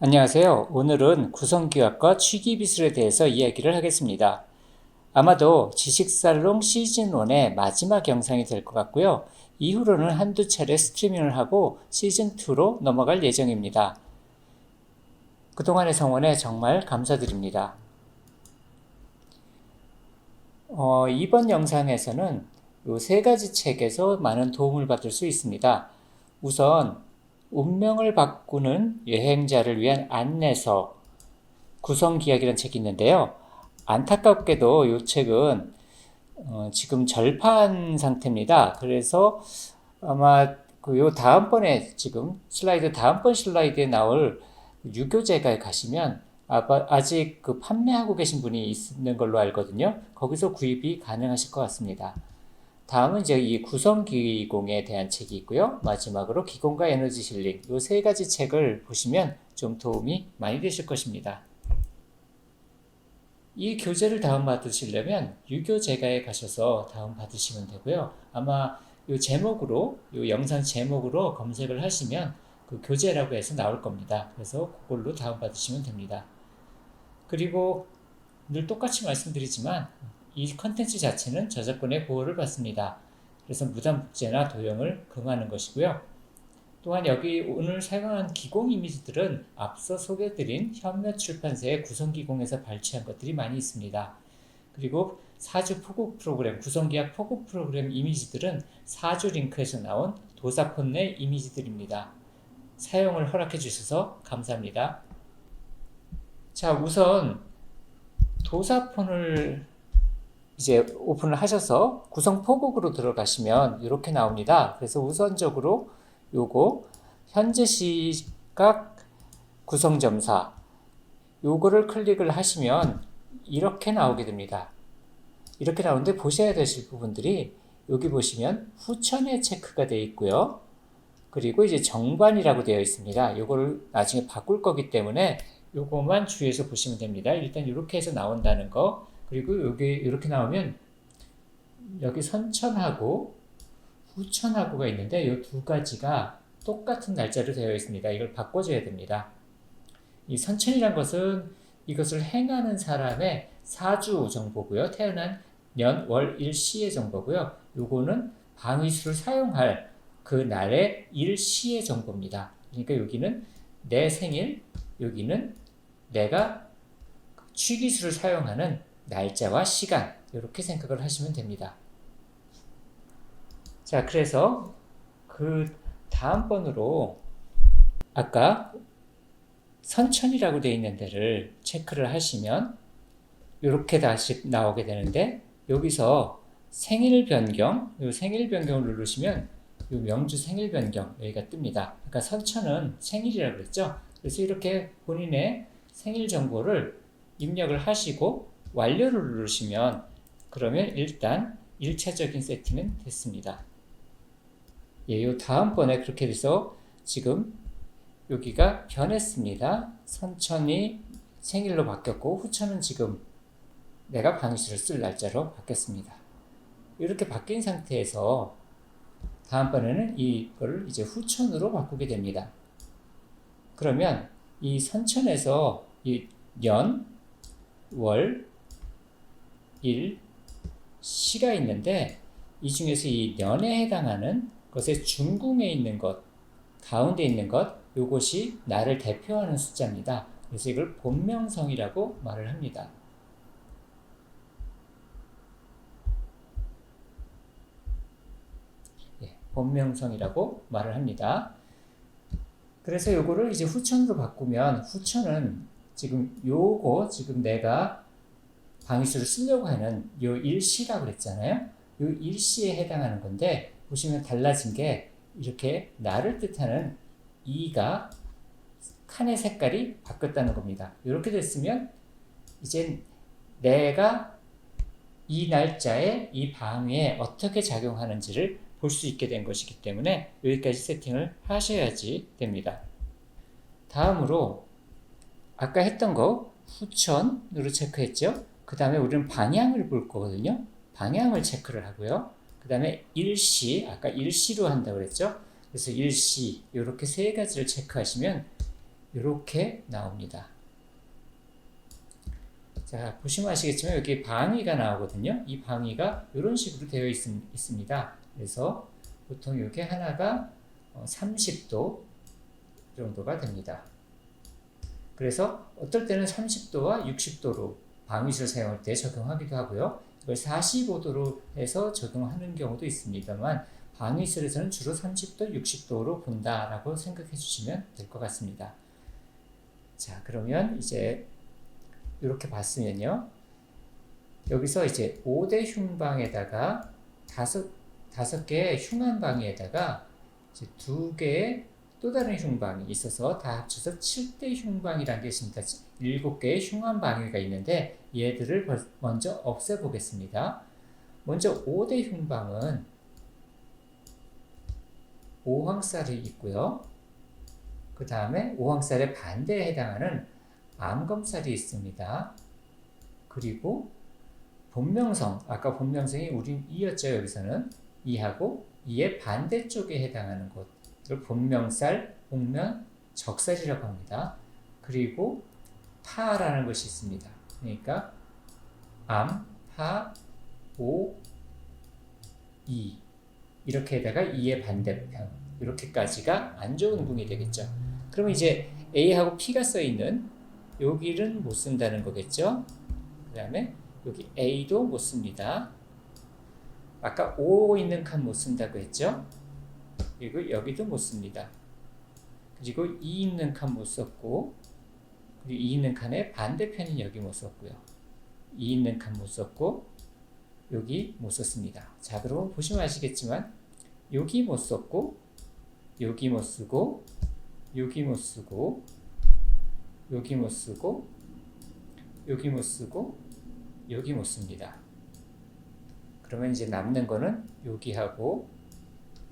안녕하세요. 오늘은 구성기획과 취기비술에 대해서 이야기를 하겠습니다. 아마도 지식살롱 시즌1의 마지막 영상이 될 것 같고요. 이후로는 한두 차례 스트리밍을 하고 시즌2로 넘어갈 예정입니다. 그동안의 성원에 정말 감사드립니다. 이번 영상에서는 이 세 가지 책에서 많은 도움을 받을 수 있습니다. 우선 운명을 바꾸는 여행자를 위한 안내서 구성기획이라는 책이 있는데요. 안타깝게도 이 책은 지금 절판 상태입니다. 그래서 아마 요 다음번에 지금 다음번 슬라이드에 나올 유교재가에 가시면 아직 그 판매하고 계신 분이 있는 걸로 알거든요. 거기서 구입이 가능하실 것 같습니다. 다음은 이제 이 구성기공에 대한 책이 있고요. 마지막으로 기공과 에너지 힐링 이 세 가지 책을 보시면 좀 도움이 많이 되실 것입니다. 이 교재를 다운받으시려면 유교재가에 가셔서 다운받으시면 되고요. 아마 이 영상 제목으로 검색을 하시면 그 교재라고 해서 나올 겁니다. 그래서 그걸로 다운받으시면 됩니다. 그리고 늘 똑같이 말씀드리지만 이 컨텐츠 자체는 저작권의 보호를 받습니다. 그래서 무단 복제나 도용을 금하는 것이고요. 또한 여기 오늘 사용한 기공 이미지들은 앞서 소개해드린 현몇 출판사의 구성기공에서 발췌한 것들이 많이 있습니다. 그리고 사주 포국 프로그램, 구성기학 포국 프로그램 이미지들은 사주 링크에서 나온 도사폰 내 이미지들입니다. 사용을 허락해 주셔서 감사합니다. 자, 우선 도사폰을 이제 오픈을 하셔서 구성 포국으로 들어가시면 이렇게 나옵니다. 그래서 우선적으로 요거 현재 시각 구성점사 요거를 클릭을 하시면 이렇게 나오게 됩니다. 이렇게 나오는데 보셔야 되실 부분들이 여기 보시면 후천에 체크가 되어 있고요. 그리고 이제 정관이라고 되어 있습니다. 요거를 나중에 바꿀 거기 때문에 요거만 주의해서 보시면 됩니다. 일단 이렇게 해서 나온다는 거, 그리고 여기 이렇게 나오면 여기 선천하고 후천하고가 있는데 이 두 가지가 똑같은 날짜로 되어 있습니다. 이걸 바꿔줘야 됩니다. 이 선천이란 것은 이것을 행하는 사람의 사주 정보고요. 태어난 년, 월, 일, 시의 정보고요. 요거는 방위수를 사용할 그 날의 일, 시의 정보입니다. 그러니까 여기는 내 생일, 여기는 내가 취기수를 사용하는 날짜와 시간, 이렇게 생각을 하시면 됩니다. 자, 그래서 그 다음번으로 아까 선천이라고 되어 있는 데를 체크를 하시면 이렇게 다시 나오게 되는데, 여기서 생일 변경, 이 생일 변경을 누르시면 이 명주 생일 변경 여기가 뜹니다. 그러니까 선천은 생일이라고 그랬죠. 그래서 이렇게 본인의 생일 정보를 입력을 하시고 완료를 누르시면 그러면 일단 1차적인 세팅은 됐습니다. 예, 요 다음번에 그렇게 돼서 지금 여기가 변했습니다. 선천이 생일로 바뀌었고 후천은 지금 내가 방위수를 쓸 날짜로 바뀌었습니다. 이렇게 바뀐 상태에서 다음번에는 이걸 이제 후천으로 바꾸게 됩니다. 그러면 이 선천에서 이 년, 월, 일, 시가 있는데 이 중에서 이 년에 해당하는 것의 중궁에 있는 것, 가운데 있는 것, 이것이 나를 대표하는 숫자입니다. 그래서 이걸 본명성이라고 말을 합니다. 예, 본명성이라고 말을 합니다. 그래서 요거를 이제 후천으로 바꾸면 후천은 지금 내가 방위수를 쓰려고 하는 요 일시라고 그랬잖아요. 요 일시에 해당하는 건데 보시면 달라진 게 이렇게 나를 뜻하는 이가 칸의 색깔이 바뀌었다는 겁니다. 이렇게 됐으면 이제 내가 이 날짜에 이 방위에 어떻게 작용하는지를 볼 수 있게 된 것이기 때문에 여기까지 세팅을 하셔야지 됩니다. 다음으로 아까 했던 거 후천으로 체크했죠. 그 다음에 우리는 방향을 볼 거거든요. 방향을 체크를 하고요. 그 다음에 일시, 아까 일시로 한다고 그랬죠. 그래서 일시 이렇게 세 가지를 체크하시면 이렇게 나옵니다. 자, 보시면 아시겠지만 여기 방위가 나오거든요. 이 방위가 이런 식으로 되어 있습니다. 그래서 보통 이게 하나가 30도 정도가 됩니다. 그래서 어떨 때는 30도와 60도로 방위를 사용할 때 적용하기도 하고요. 이걸 45도로 해서 적용하는 경우도 있습니다만 방위술에서는 주로 30도, 60도로 본다라고 생각해 주시면 될 것 같습니다. 자, 그러면 이제 이렇게 봤으면요. 여기서 이제 5대 흉방에다가 다섯 개의 흉한 방위에다가 이제 2개의 또 다른 흉방이 있어서 다 합쳐서 7대 흉방이라는 게 있습니다. 7개의 흉한 방위가 있는데 얘들을 먼저 없애보겠습니다. 먼저 5대 흉방은 오황살이 있고요. 그 다음에 오황살의 반대에 해당하는 암검살이 있습니다. 그리고 본명성, 아까 본명성이 우린 이였죠. 여기서는 이하고 이의 반대쪽에 해당하는 곳, 이걸 본명살, 복면, 적살이라고 합니다. 그리고 파라는 것이 있습니다. 그러니까 암, 파, 오, 이 이렇게다가 이의 반대편 이렇게까지가 안 좋은 궁이 되겠죠. 그러면 이제 A하고 P가 써 있는 여기는 못 쓴다는 거겠죠. 그 다음에 여기 A도 못 씁니다. 아까 O 있는 칸 못 쓴다고 했죠. 그리고 여기도 못 씁니다. 그리고 E 있는 칸 못 썼고, 그리고 E 있는 칸의 반대편인 여기 못 썼고요. E 있는 칸 못 썼고, 여기 못 썼습니다. 자, 그럼 보시면 아시겠지만 여기 못 썼고, 여기 못 쓰고, 여기 못 쓰고, 여기 못 쓰고, 여기 못 쓰고, 여기 못 씁니다. 그러면 이제 남는 거는 여기하고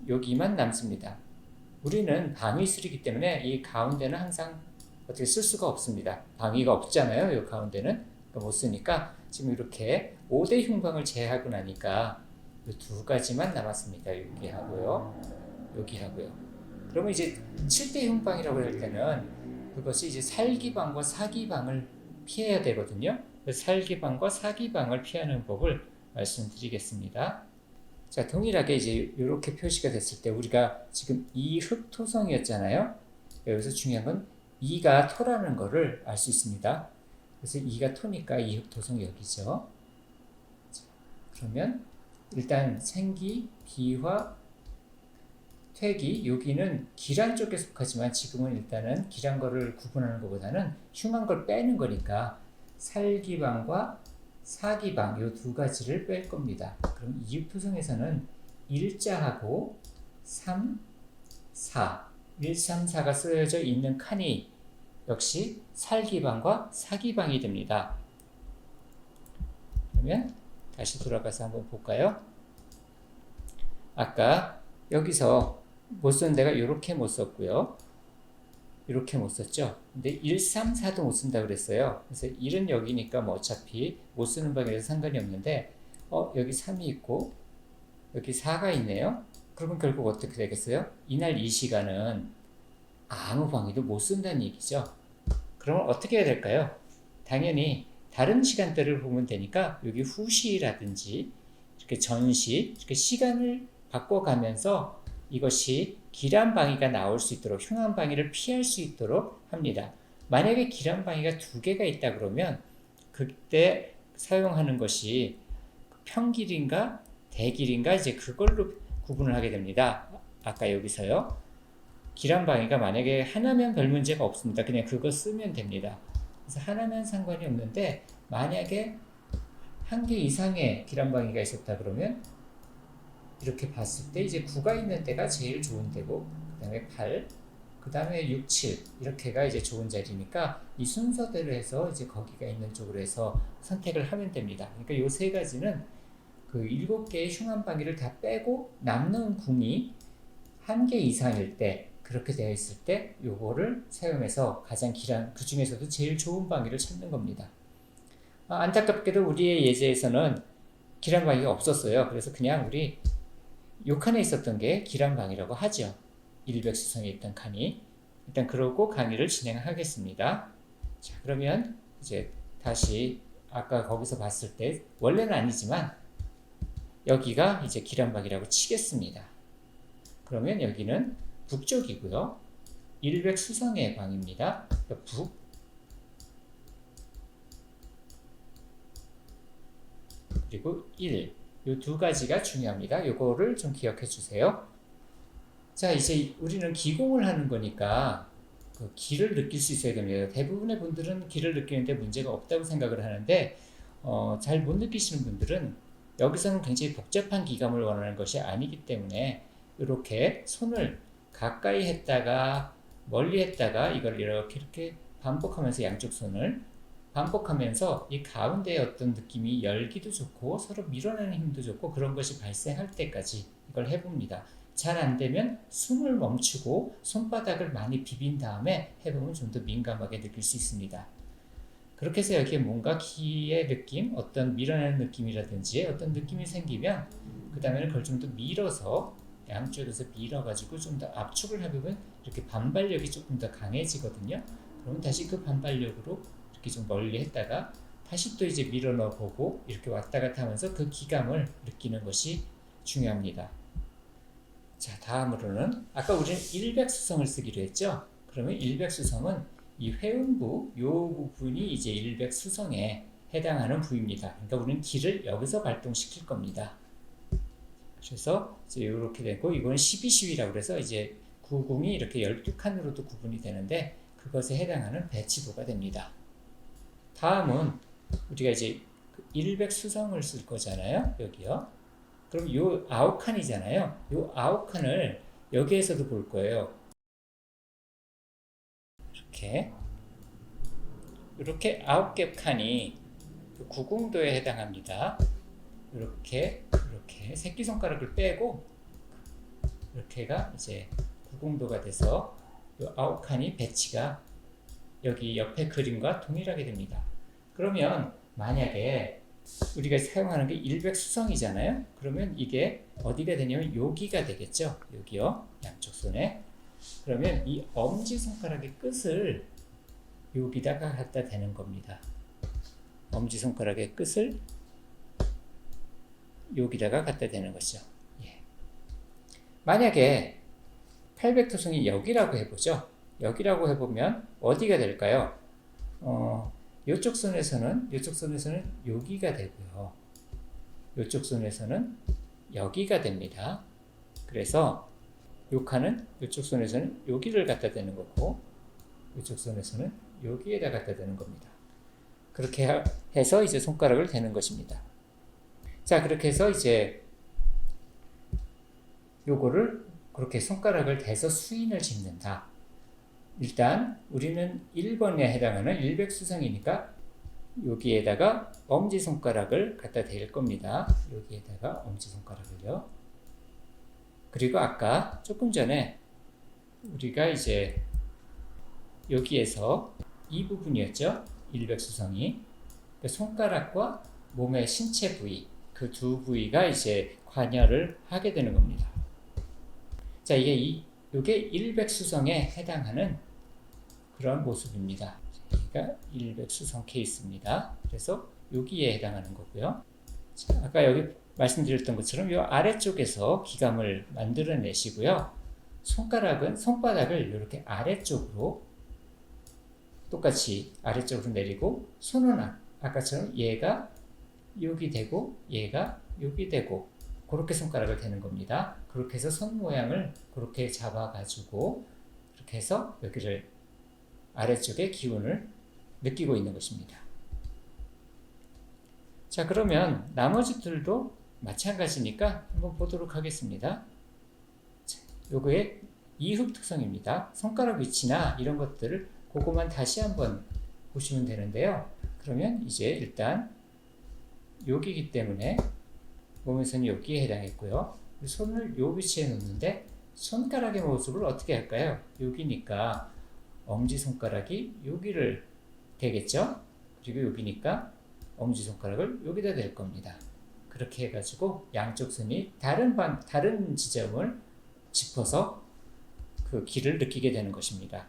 여기만 남습니다. 우리는 방위술이기 때문에 이 가운데는 항상 어떻게 쓸 수가 없습니다. 방위가 없잖아요. 이 가운데는 그러니까 못 쓰니까 지금 이렇게 5대 흉방을 제외하고 나니까 이 두 가지만 남았습니다. 여기하고요, 여기하고요. 그러면 이제 7대 흉방이라고 할 때는 그것이 이제 살기방과 사기방을 피해야 되거든요. 살기방과 사기방을 피하는 법을 말씀드리겠습니다. 자, 동일하게 이제 이렇게 표시가 됐을 때 우리가 지금 이흑토성이었잖아요. 여기서 중요한 건 이가 토라는 거를 알 수 있습니다. 그래서 이가 토니까 이흑토성 여기죠. 자, 그러면 일단 생기, 비화, 퇴기, 여기는 기란 쪽에 속하지만 지금은 일단은 기란 거를 구분하는 것보다는 흉한 걸 빼는 거니까 살기방과 사기방 이 두 가지를 뺄 겁니다. 그럼 이육토성에서는 일자하고 3, 4, 1, 3, 4가 쓰여져 있는 칸이 역시 살기방과 사기방이 됩니다. 그러면 다시 돌아가서 한번 볼까요? 아까 여기서 못 쓴 데가 이렇게 못 썼고요. 이렇게 못 썼죠. 근데 1, 3, 4도 못 쓴다고 그랬어요. 그래서 1은 여기니까 뭐 어차피 못 쓰는 방이라서 상관이 없는데 여기 3이 있고 여기 4가 있네요. 그러면 결국 어떻게 되겠어요? 이날 이 시간은 아무 방위도 못 쓴다는 얘기죠. 그러면 어떻게 해야 될까요? 당연히 다른 시간대를 보면 되니까 여기 후시라든지 이렇게 전시, 이렇게 시간을 바꿔가면서 이것이 기란 방위가 나올 수 있도록 흉한 방위를 피할 수 있도록 합니다. 만약에 기란 방위가 2개가 있다 그러면 그때 사용하는 것이 평길인가 대길인가 이제 그걸로 구분을 하게 됩니다. 아까 여기서요. 기란 방위가 만약에 하나면 별 문제가 없습니다. 그냥 그거 쓰면 됩니다. 그래서 하나면 상관이 없는데 만약에 1개 이상의 기란 방위가 있었다 그러면 이렇게 봤을 때 이제 9가 있는 때가 제일 좋은 때고 그 다음에 8, 그 다음에 6, 7 이렇게가 이제 좋은 자리니까 이 순서대로 해서 이제 거기가 있는 쪽으로 해서 선택을 하면 됩니다. 그러니까 이 세 가지는 그 7개의 흉한 방위를 다 빼고 남는 궁이 1개 이상일 때 그렇게 되어 있을 때 요거를 사용해서 가장 길한 그 중에서도 제일 좋은 방위를 찾는 겁니다. 안타깝게도 우리의 예제에서는 기란 방위가 없었어요. 그래서 그냥 우리 요 칸에 있었던 게 기란 방위라고 하죠. 일백수성에 있던 칸이. 일단 그러고 강의를 진행하겠습니다. 자, 그러면 이제 다시 아까 거기서 봤을 때 원래는 아니지만 여기가 이제 기란박이라고 치겠습니다. 그러면 여기는 북쪽이고요. 일백수성의 방입니다. 북, 그리고 1, 이 두 가지가 중요합니다. 요거를 좀 기억해 주세요. 자, 이제 우리는 기공을 하는 거니까 그 기를 느낄 수 있어야 됩니다. 대부분의 분들은 기를 느끼는데 문제가 없다고 생각을 하는데 잘 못 느끼시는 분들은 여기서는 굉장히 복잡한 기감을 원하는 것이 아니기 때문에 이렇게 손을 가까이 했다가 멀리 했다가 이걸 이렇게 반복하면서 양쪽 손을 반복하면서 이 가운데의 어떤 느낌이 열기도 좋고 서로 밀어내는 힘도 좋고 그런 것이 발생할 때까지 이걸 해봅니다. 잘 안되면 숨을 멈추고 손바닥을 많이 비빈 다음에 해보면 좀 더 민감하게 느낄 수 있습니다. 그렇게 해서 여기에 뭔가 기의 느낌, 어떤 밀어내는 느낌이라든지 어떤 느낌이 생기면 그 다음에는 그걸 좀 더 밀어서 양쪽에서 밀어가지고 좀 더 압축을 해보면 이렇게 반발력이 조금 더 강해지거든요. 그러면 다시 그 반발력으로 이렇게 좀 멀리 했다가 다시 또 이제 밀어 넣어보고 이렇게 왔다 갔다 하면서 그 기감을 느끼는 것이 중요합니다. 자, 다음으로는 아까 우리는 일백수성을 쓰기로 했죠. 그러면 일백수성은 이 회음부 요 부분이 이제 일백수성에 해당하는 부위입니다. 그러니까 우리는 기를 여기서 발동시킬 겁니다. 그래서 이제 이렇게 되고 이거는 12시위라고 그래서 이제 구궁이 이렇게 12칸으로도 구분이 되는데 그것에 해당하는 배치도가 됩니다. 다음은 우리가 이제 일백수성을 쓸 거잖아요. 여기요. 그럼 요 9칸이잖아요. 요 9칸을 여기에서도 볼 거예요. 이렇게 9개 칸이 구궁도에 해당합니다. 이렇게 새끼손가락을 빼고 이렇게가 이제 구궁도가 돼서 요 9칸이 배치가 여기 옆에 그림과 동일하게 됩니다. 그러면 만약에 우리가 사용하는 게 일백수성이잖아요. 그러면 이게 어디가 되냐면 여기가 되겠죠. 여기요. 양쪽 손에. 그러면 이 엄지손가락의 끝을 여기다가 갖다 대는 겁니다. 엄지손가락의 끝을 여기다가 갖다 대는 것이죠. 예. 만약에 팔백토성이 여기라고 해보죠. 여기라고 해보면 어디가 될까요? 이쪽 손에서는 여기가 되고요. 이쪽 손에서는 여기가 됩니다. 그래서 요 칸은 이쪽 손에서는 여기를 갖다 대는 거고 이쪽 손에서는 여기에다 갖다 대는 겁니다. 그렇게 해서 이제 손가락을 대는 것입니다. 자, 그렇게 해서 이제 요거를 그렇게 손가락을 대서 수인을 짓는다. 일단 우리는 1번에 해당하는 일백수성이니까 여기에다가 엄지손가락을 갖다 댈 겁니다. 여기에다가 엄지손가락을요. 그리고 아까 조금 전에 우리가 이제 여기에서 이 부분이었죠. 일백수성이. 손가락과 몸의 신체 부위, 그 두 부위가 이제 관여를 하게 되는 겁니다. 자, 이게 일백수성에 해당하는 그런 모습입니다. 여기가 일백수성 케이스입니다. 그래서 여기에 해당하는 거고요. 자, 아까 여기 말씀드렸던 것처럼 이 아래쪽에서 기감을 만들어내시고요. 손바닥을 이렇게 아래쪽으로 똑같이 아래쪽으로 내리고 손은 아까처럼 얘가 여기 되고 얘가 여기 되고 그렇게 손가락을 대는 겁니다. 그렇게 해서 손 모양을 그렇게 잡아가지고 이렇게 해서 여기를 아래쪽에 기운을 느끼고 있는 것입니다. 자, 그러면 나머지들도 마찬가지니까 한번 보도록 하겠습니다. 자, 요거의 이흡 특성입니다. 손가락 위치나 이런 것들을 그거만 다시 한번 보시면 되는데요. 그러면 이제 일단 여기이기 때문에 몸에서는 여기에 해당했고요. 손을 요 위치에 놓는데 손가락의 모습을 어떻게 할까요? 여기니까 엄지손가락이 여기를 대겠죠? 그리고 여기니까 엄지손가락을 여기다 댈 겁니다. 그렇게 해가지고 양쪽 손이 다른 지점을 짚어서 그 기를 느끼게 되는 것입니다.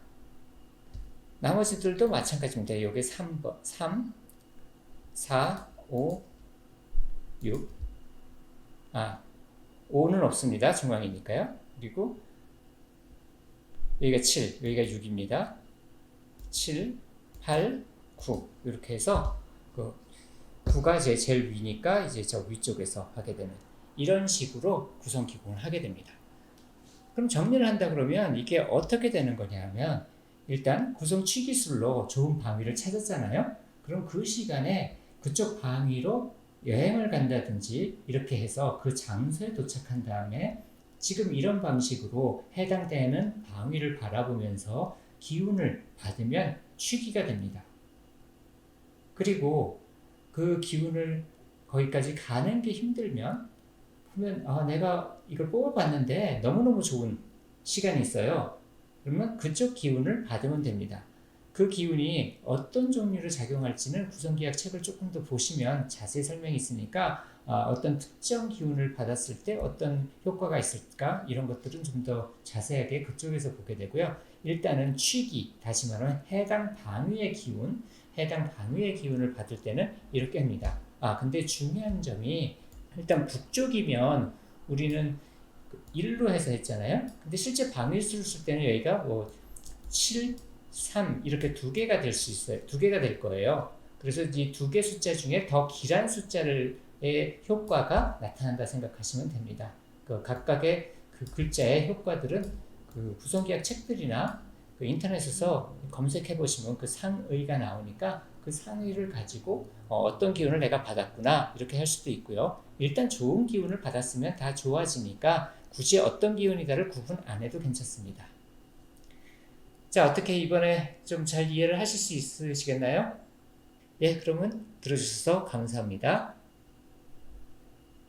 나머지들도 마찬가지입니다. 여기 3번, 3, 4, 5, 6. 5는 없습니다. 중앙이니까요. 그리고 여기가 7, 여기가 6입니다. 7, 8, 9 이렇게 해서 그 9가 제일 위니까 이제 저 위쪽에서 하게 되는 이런 식으로 구성 기공을 하게 됩니다. 그럼 정리를 한다 그러면 이게 어떻게 되는 거냐면 일단 구성 취기술로 좋은 방위를 찾았잖아요. 그럼 그 시간에 그쪽 방위로 여행을 간다든지 이렇게 해서 그 장소에 도착한 다음에 지금 이런 방식으로 해당되는 방위를 바라보면서 기운을 받으면 취기가 됩니다. 그리고 그 기운을 거기까지 가는 게 힘들면 보면 내가 이걸 뽑아봤는데 너무너무 좋은 시간이 있어요. 그러면 그쪽 기운을 받으면 됩니다. 그 기운이 어떤 종류로 작용할지는 구성계약 책을 조금 더 보시면 자세히 설명이 있으니까 어떤 특정 기운을 받았을 때 어떤 효과가 있을까 이런 것들은 좀 더 자세하게 그쪽에서 보게 되고요. 일단은 취기, 다시 말하면 해당 방위의 기운을 받을 때는 이렇게 합니다. 근데 중요한 점이 일단 북쪽이면 우리는 1로 해서 했잖아요. 근데 실제 방위수를 쓸 때는 여기가 7, 3 이렇게 두 개가 될 수 있어요. 두 개가 될 거예요. 그래서 이 두 개 숫자 중에 더 길한 숫자의 효과가 나타난다 생각하시면 됩니다. 그 각각의 그 글자의 효과들은 그 구성계약 책들이나 그 인터넷에서 검색해 보시면 그 상의가 나오니까 그 상의를 가지고 어떤 기운을 내가 받았구나 이렇게 할 수도 있고요. 일단 좋은 기운을 받았으면 다 좋아지니까 굳이 어떤 기운이다를 구분 안 해도 괜찮습니다. 자, 어떻게 이번에 좀 잘 이해를 하실 수 있으시겠나요? 예, 그러면 들어주셔서 감사합니다.